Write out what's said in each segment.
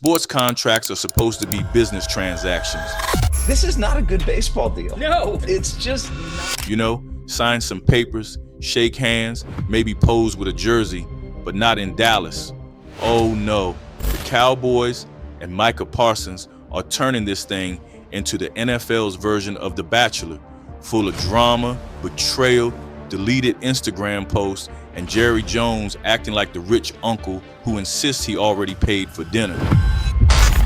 Sports contracts are supposed to be business transactions. This is not a good baseball deal. No, it's just Sign some papers, shake hands, maybe pose with a jersey, but not in Dallas. Oh no, the Cowboys and Micah Parsons are turning this thing into the NFL's version of The Bachelor, full of drama, betrayal, deleted Instagram posts, and Jerry Jones acting like the rich uncle who insists he already paid for dinner.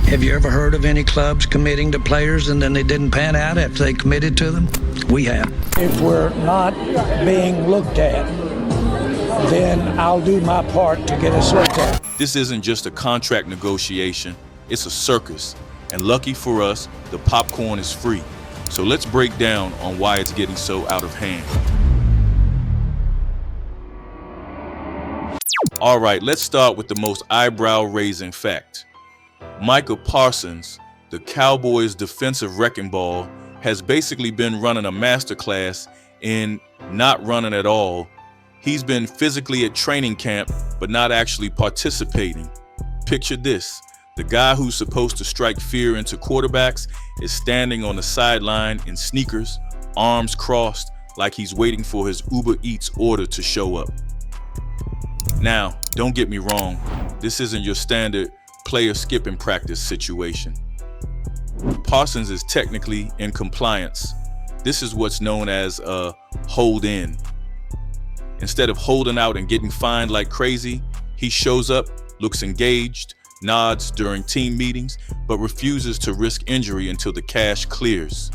Have you ever heard of any clubs committing to players and then they didn't pan out after they committed to them? We have. If we're not being looked at, then I'll do my part to get us looked at. This isn't just a contract negotiation, it's a circus. And lucky for us, the popcorn is free. So let's break down on why it's getting so out of hand. All right, let's start with the most eyebrow-raising fact. Micah Parsons, the Cowboys' defensive wrecking ball, has basically been running a masterclass in not running at all. He's been physically at training camp, but not actually participating. Picture this. The guy who's supposed to strike fear into quarterbacks is standing on the sideline in sneakers, arms crossed, like he's waiting for his Uber Eats order to show up. Now, don't get me wrong. This isn't your standard player skipping practice situation. Parsons is technically in compliance. This is what's known as a hold in. Instead of holding out and getting fined like crazy, he shows up, looks engaged, nods during team meetings, but refuses to risk injury until the cash clears.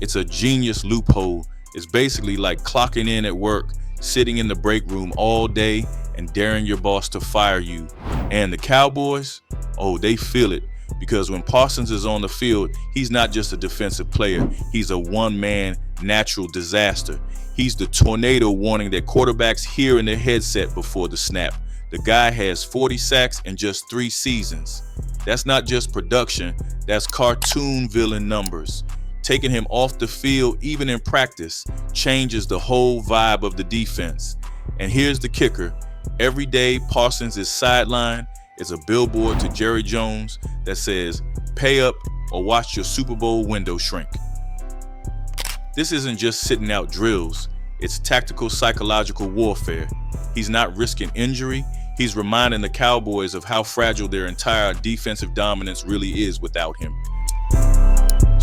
It's a genius loophole. It's basically like clocking in at work, sitting in the break room all day and daring your boss to fire you. And the Cowboys, they feel it, because when Parsons is on the field, he's not just a defensive player. He's a one-man natural disaster. He's the tornado warning that quarterbacks hear in their headset before the snap. The guy has 40 sacks in just 3 seasons. That's not just production, that's cartoon villain numbers. Taking him off the field, even in practice, changes the whole vibe of the defense. And here's the kicker. Every day Parsons is sidelined is a billboard to Jerry Jones that says, "Pay up or watch your Super Bowl window shrink." This isn't just sitting out drills. It's tactical psychological warfare. He's not risking injury. He's reminding the Cowboys of how fragile their entire defensive dominance really is without him.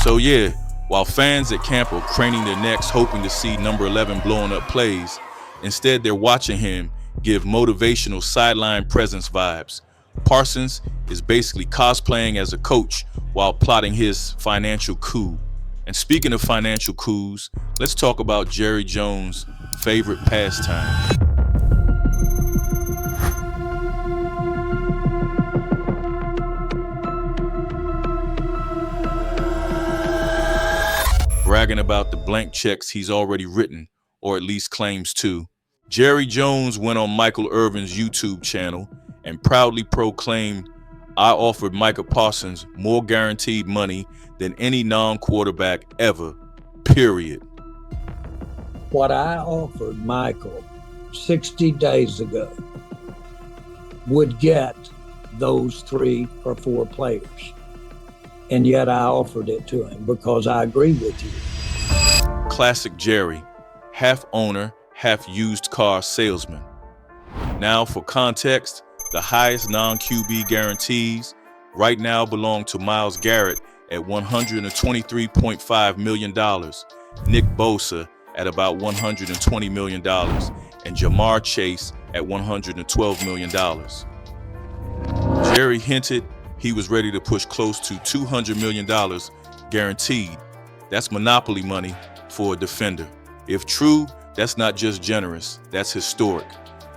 So yeah, while fans at camp are craning their necks hoping to see number 11 blowing up plays, instead they're watching him give motivational sideline presence vibes. Parsons is basically cosplaying as a coach while plotting his financial coup. And speaking of financial coups, let's talk about Jerry Jones' favorite pastime. Bragging about the blank checks he's already written, or at least claims to. Jerry Jones went on Michael Irvin's YouTube channel and proudly proclaimed, "I offered Micah Parsons more guaranteed money than any non-quarterback ever, period." What I offered Michael 60 days ago would get those 3 or 4 players. And yet I offered it to him because I agree with you. Classic Jerry, half owner, half used car salesman. Now for context, the highest non-QB guarantees right now belong to Myles Garrett at $123.5 million, Nick Bosa at about $120 million, and Jamar Chase at $112 million. Jerry hinted he was ready to push close to $200 million guaranteed. That's monopoly money for a defender. If true, that's not just generous, that's historic.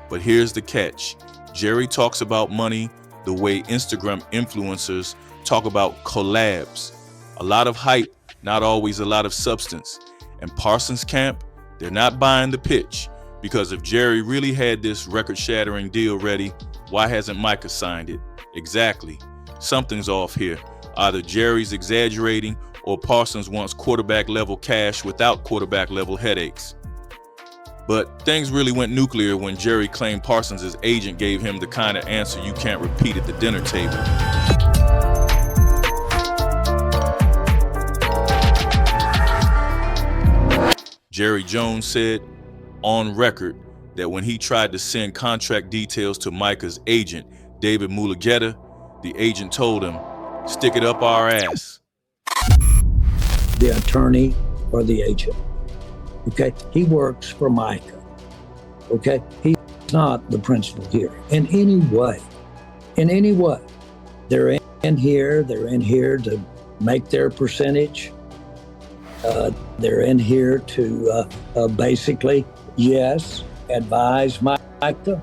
But here's the catch. Jerry talks about money the way Instagram influencers talk about collabs. A lot of hype, not always a lot of substance. And Parsons camp, they're not buying the pitch, because if Jerry really had this record-shattering deal ready, why hasn't Micah signed it? Exactly. Something's off here. Either Jerry's exaggerating or Parsons wants quarterback-level cash without quarterback-level headaches. But things really went nuclear when Jerry claimed Parsons' agent gave him the kind of answer you can't repeat at the dinner table. Jerry Jones said on record that when he tried to send contract details to Micah's agent, David Mulugeta, the agent told him, "Stick it up our ass." The attorney or the agent. Okay, he works for Micah. Okay, he's not the principal here in any way. In any way, they're in here to make their percentage. They're in here to basically, yes, advise Micah.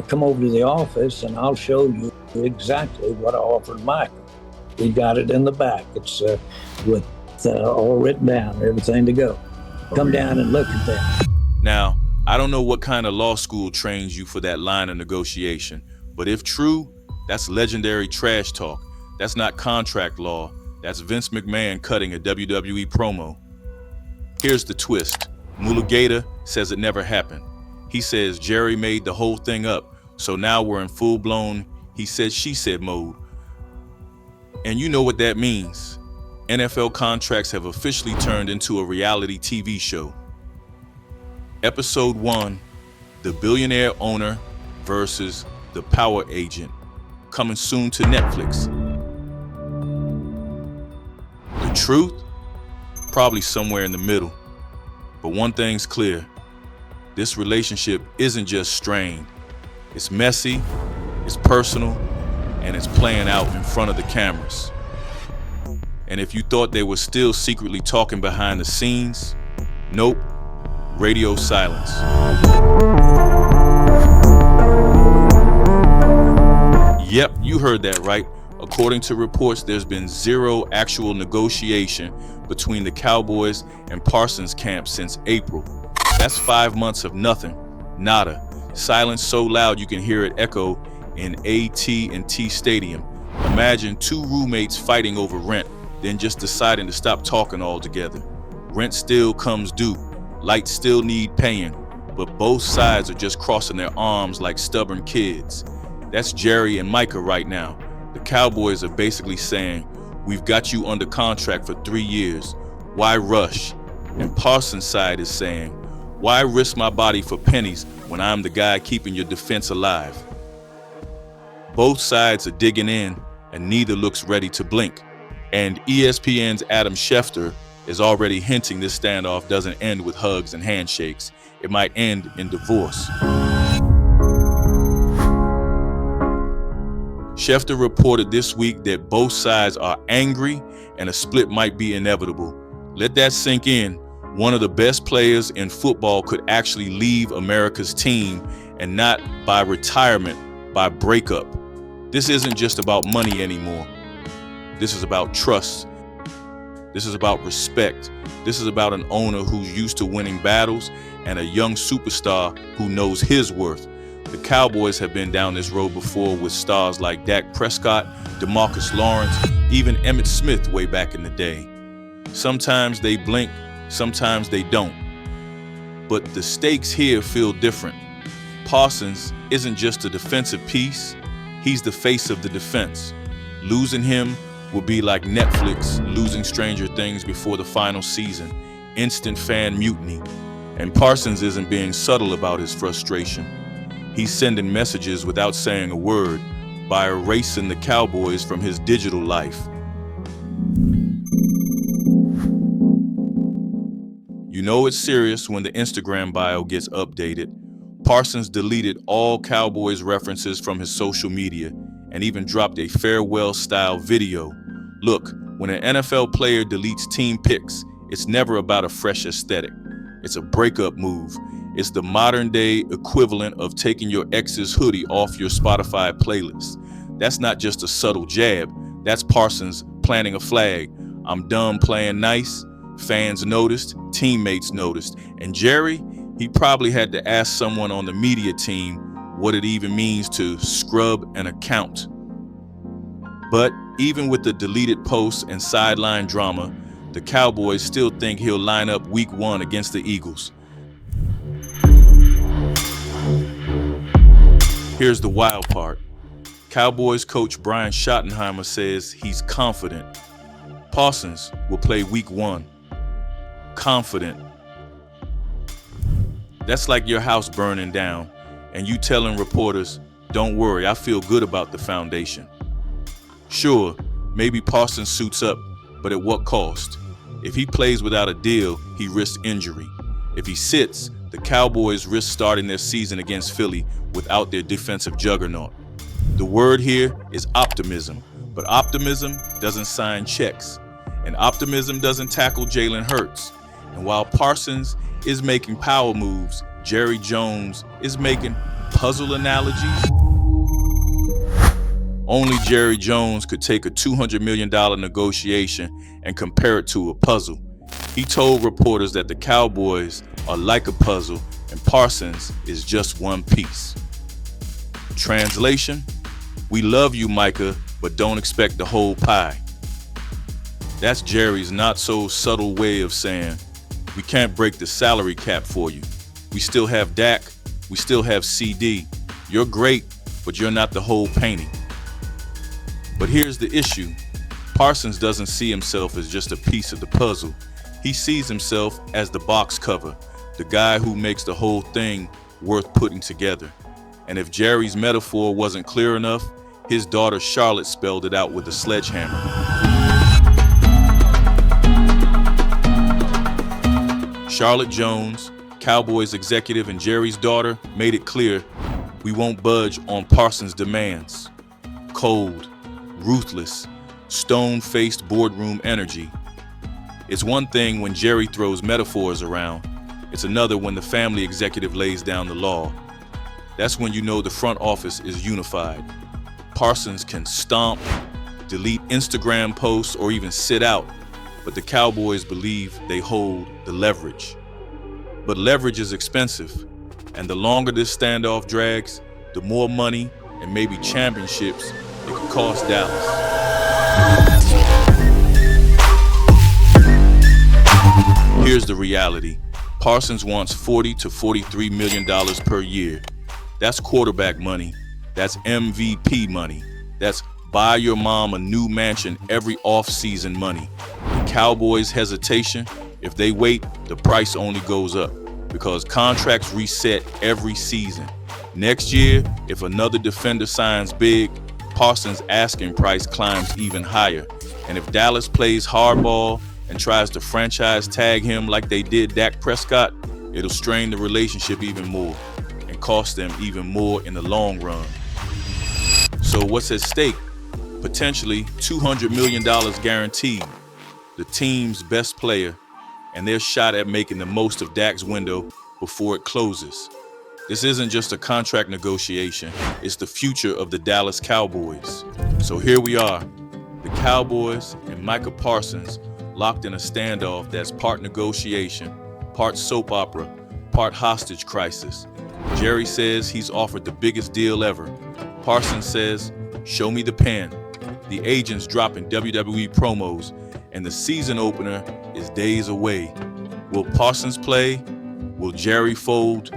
Come over to the office and I'll show you exactly what I offered Micah. We got it in the back. It's with all written down, everything to go. Come down and look at that. Now, I don't know what kind of law school trains you for that line of negotiation, but if true, that's legendary trash talk. That's not contract law. That's Vince McMahon cutting a WWE promo. Here's the twist. Mulugeta says it never happened. He says Jerry made the whole thing up, so now we're in full-blown he said, she said mode. And you know what that means. NFL contracts have officially turned into a reality TV show. Episode 1, the billionaire owner versus the power agent, coming soon to Netflix. The truth? Probably somewhere in the middle. But one thing's clear. This relationship isn't just strained. It's messy, it's personal, and it's playing out in front of the cameras. And if you thought they were still secretly talking behind the scenes, nope, radio silence. Yep, you heard that right. According to reports, there's been zero actual negotiation between the Cowboys and Parsons camp since April. That's 5 months of nothing, nada. Silence so loud you can hear it echo in AT&T Stadium. Imagine two roommates fighting over rent, then just deciding to stop talking altogether. Rent still comes due, lights still need paying, but both sides are just crossing their arms like stubborn kids. That's Jerry and Micah right now. The Cowboys are basically saying, we've got you under contract for 3 years. Why rush? And Parsons' side is saying, why risk my body for pennies when I'm the guy keeping your defense alive? Both sides are digging in, and neither looks ready to blink. And ESPN's Adam Schefter is already hinting this standoff doesn't end with hugs and handshakes. It might end in divorce. Schefter reported this week that both sides are angry and a split might be inevitable. Let that sink in. One of the best players in football could actually leave America's team, and not by retirement, by breakup. This isn't just about money anymore. This is about trust. This is about respect. This is about an owner who's used to winning battles and a young superstar who knows his worth. The Cowboys have been down this road before with stars like Dak Prescott, DeMarcus Lawrence, even Emmitt Smith way back in the day. Sometimes they blink, sometimes they don't. But the stakes here feel different. Parsons isn't just a defensive piece, he's the face of the defense. Losing him would be like Netflix losing Stranger Things before the final season. Instant fan mutiny. And Parsons isn't being subtle about his frustration. He's sending messages without saying a word by erasing the Cowboys from his digital life. You know it's serious when the Instagram bio gets updated. Parsons deleted all Cowboys references from his social media and even dropped a farewell-style video. Look, when an NFL player deletes team pics, it's never about a fresh aesthetic. It's a breakup move. It's the modern-day equivalent of taking your ex's hoodie off your Spotify playlist. That's not just a subtle jab. That's Parsons planting a flag. I'm done playing nice. Fans noticed, teammates noticed. And Jerry, he probably had to ask someone on the media team what it even means to scrub an account. But even with the deleted posts and sideline drama, the Cowboys still think he'll line up week 1 against the Eagles. Here's the wild part. Cowboys coach Brian Schottenheimer says he's confident. Parsons will play week 1, confident. That's like your house burning down and you telling reporters, "Don't worry, I feel good about the foundation." Sure, maybe Parsons suits up, but at what cost? If he plays without a deal, he risks injury. If he sits, the Cowboys risk starting their season against Philly without their defensive juggernaut. The word here is optimism, but optimism doesn't sign checks, and optimism doesn't tackle Jalen Hurts. And while Parsons is making power moves, Jerry Jones is making puzzle analogies. Only Jerry Jones could take a $200 million negotiation and compare it to a puzzle. He told reporters that the Cowboys are like a puzzle and Parsons is just one piece. Translation: we love you, Micah, but don't expect the whole pie. That's Jerry's not so subtle way of saying, we can't break the salary cap for you. We still have Dak, we still have CD. You're great, but you're not the whole painting. But here's the issue. Parsons doesn't see himself as just a piece of the puzzle. He sees himself as the box cover, the guy who makes the whole thing worth putting together. And if Jerry's metaphor wasn't clear enough, his daughter Charlotte spelled it out with a sledgehammer. Charlotte Jones, Cowboys executive and Jerry's daughter, made it clear, we won't budge on Parsons' demands. Cold, ruthless, stone-faced boardroom energy. It's one thing when Jerry throws metaphors around. It's another when the family executive lays down the law. That's when you know the front office is unified. Parsons can stomp, delete Instagram posts, or even sit out, but the Cowboys believe they hold the leverage. But leverage is expensive, and the longer this standoff drags, the more money and maybe championships it could cost Dallas. Here's the reality. Parsons wants $40 to $43 million per year. That's quarterback money. That's MVP money. That's buy your mom a new mansion every off-season money. The Cowboys' hesitation, if they wait, the price only goes up because contracts reset every season. Next year, if another defender signs big, Parsons' asking price climbs even higher. And if Dallas plays hardball and tries to franchise tag him like they did Dak Prescott, it'll strain the relationship even more and cost them even more in the long run. So what's at stake? Potentially $200 million guaranteed, the team's best player, and their shot at making the most of Dak's window before it closes. This isn't just a contract negotiation, it's the future of the Dallas Cowboys. So here we are, the Cowboys and Micah Parsons locked in a standoff that's part negotiation, part soap opera, part hostage crisis. Jerry says he's offered the biggest deal ever. Parsons says, show me the pen. The agent's dropping WWE promos, and the season opener is days away. Will Parsons play? Will Jerry fold?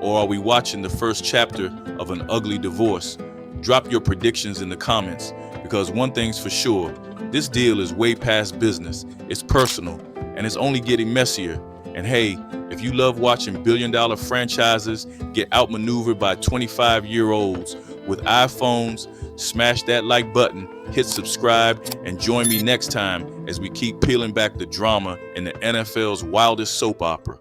Or are we watching the first chapter of an ugly divorce? Drop your predictions in the comments, because one thing's for sure, this deal is way past business. It's personal, and it's only getting messier. And hey, if you love watching billion-dollar franchises get outmaneuvered by 25-year-olds with iPhones, smash that like button, hit subscribe, and join me next time as we keep peeling back the drama in the NFL's wildest soap opera.